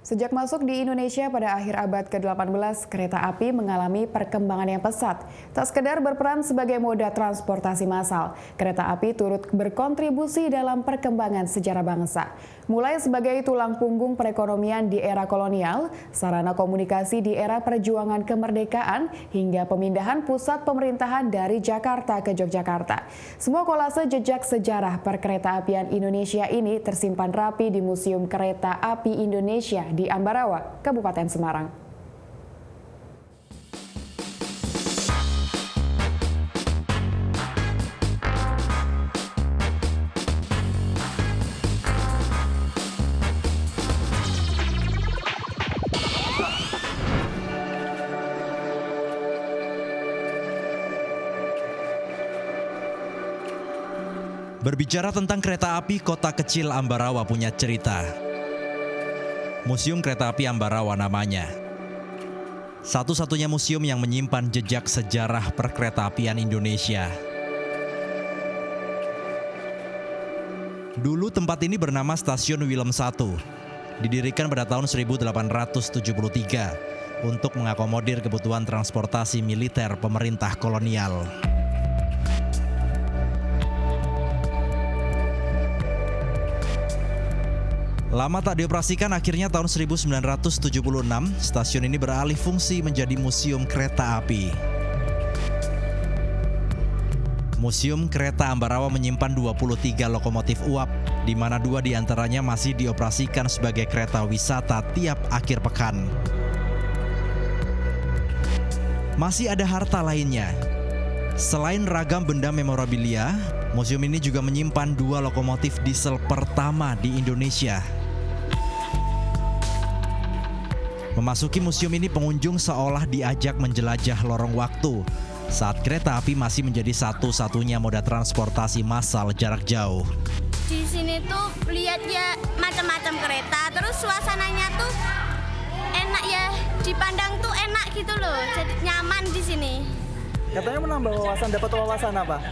Sejak masuk di Indonesia pada akhir abad ke-18, kereta api mengalami perkembangan yang pesat. Tak sekedar berperan sebagai moda transportasi massal, kereta api turut berkontribusi dalam perkembangan sejarah bangsa. Mulai sebagai tulang punggung perekonomian di era kolonial, sarana komunikasi di era perjuangan kemerdekaan, hingga pemindahan pusat pemerintahan dari Jakarta ke Yogyakarta. Semua kolase jejak sejarah perkeretaapian Indonesia ini tersimpan rapi di Museum Kereta Api Indonesia di Ambarawa, Kabupaten Semarang. Berbicara tentang kereta api, kota kecil Ambarawa punya cerita. Museum Kereta Api Ambarawa namanya. Satu-satunya museum yang menyimpan jejak sejarah perkeretaapian Indonesia. Dulu tempat ini bernama Stasiun Willem I. Didirikan pada tahun 1873 untuk mengakomodir kebutuhan transportasi militer pemerintah kolonial. Lama tak dioperasikan, akhirnya tahun 1976 stasiun ini beralih fungsi menjadi Museum Kereta Api. Museum Kereta Ambarawa menyimpan 23 lokomotif uap, di mana 2 diantaranya masih dioperasikan sebagai kereta wisata tiap akhir pekan. Masih ada harta lainnya. Selain ragam benda memorabilia, museum ini juga menyimpan 2 lokomotif diesel pertama di Indonesia. Memasuki museum ini pengunjung seolah diajak menjelajah lorong waktu saat kereta api masih menjadi satu-satunya moda transportasi massal jarak jauh. Di sini tuh lihat ya macam-macam kereta, terus suasananya tuh enak ya, dipandang tuh enak gitu loh, jadi nyaman di sini. Katanya menambah wawasan, dapat wawasan apa?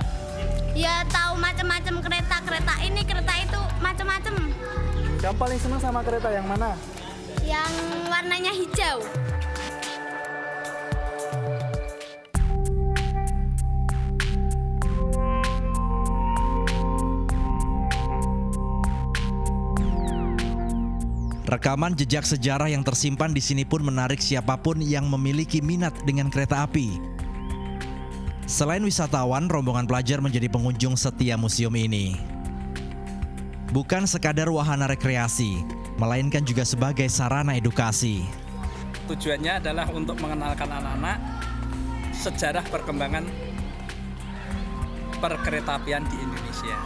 Ya tahu macam-macam kereta ini, kereta itu, macam-macam. Kamu paling senang sama kereta yang mana? Yang warnanya hijau. Rekaman jejak sejarah yang tersimpan di sini pun menarik siapapun yang memiliki minat dengan kereta api. Selain wisatawan, rombongan pelajar menjadi pengunjung setia museum ini. Bukan sekadar wahana rekreasi, melainkan juga sebagai sarana edukasi. Tujuannya adalah untuk mengenalkan anak-anak sejarah perkembangan perkeretaapian di Indonesia.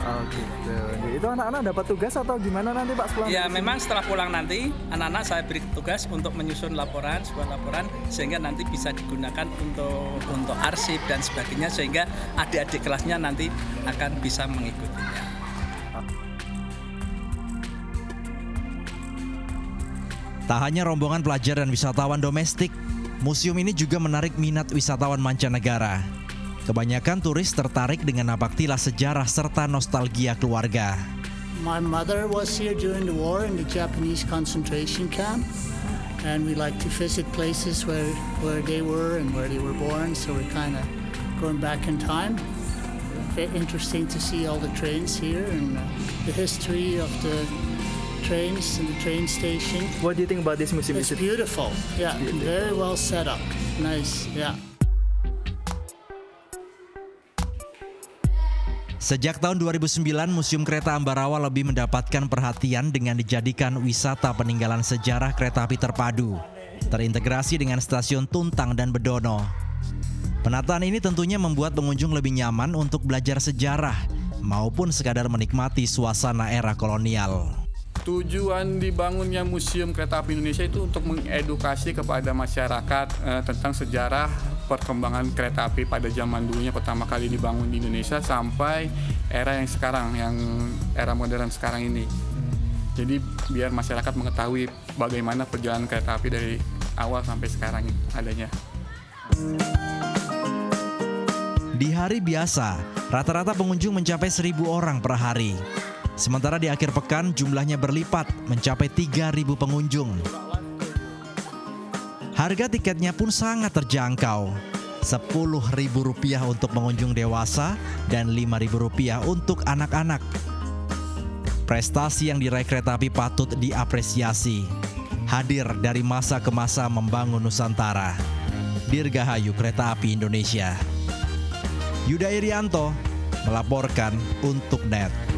Oh gitu. Itu anak-anak dapat tugas atau gimana nanti Pak setelah? Ya memang setelah pulang nanti anak-anak saya beri tugas untuk menyusun sebuah laporan sehingga nanti bisa digunakan untuk arsip dan sebagainya, sehingga adik-adik kelasnya nanti akan bisa mengikutinya. Tak hanya rombongan pelajar dan wisatawan domestik, museum ini juga menarik minat wisatawan mancanegara. Kebanyakan turis tertarik dengan napaktilas sejarah serta nostalgia keluarga. My mother was here during the war in the Japanese concentration camp, and we like to visit places where they were and where they were born. So we're kind of going back in time. Very interesting to see all the trains here and the history of the trains and the train station. What do you think about this museum? It's beautiful. Yeah, very well set up. Nice. Yeah. Sejak tahun 2009, Museum Kereta Ambarawa lebih mendapatkan perhatian dengan dijadikan wisata peninggalan sejarah kereta api terpadu, terintegrasi dengan stasiun Tuntang dan Bedono. Penataan ini tentunya membuat pengunjung lebih nyaman untuk belajar sejarah maupun sekadar menikmati suasana era kolonial. Tujuan dibangunnya Museum Kereta Api Indonesia itu untuk mengedukasi kepada masyarakat tentang sejarah perkembangan kereta api pada zaman dulunya pertama kali dibangun di Indonesia sampai era yang sekarang, yang era modern sekarang ini. Jadi biar masyarakat mengetahui bagaimana perjalanan kereta api dari awal sampai sekarang adanya. Di hari biasa, rata-rata pengunjung mencapai 1.000 orang per hari. Sementara di akhir pekan jumlahnya berlipat mencapai 3.000 pengunjung. Harga tiketnya pun sangat terjangkau, Rp10.000 untuk pengunjung dewasa dan Rp5.000 untuk anak-anak. Prestasi yang diraih kereta api patut diapresiasi. Hadir dari masa ke masa membangun Nusantara. Dirgahayu Kereta Api Indonesia. Yuda Irianto melaporkan untuk NET.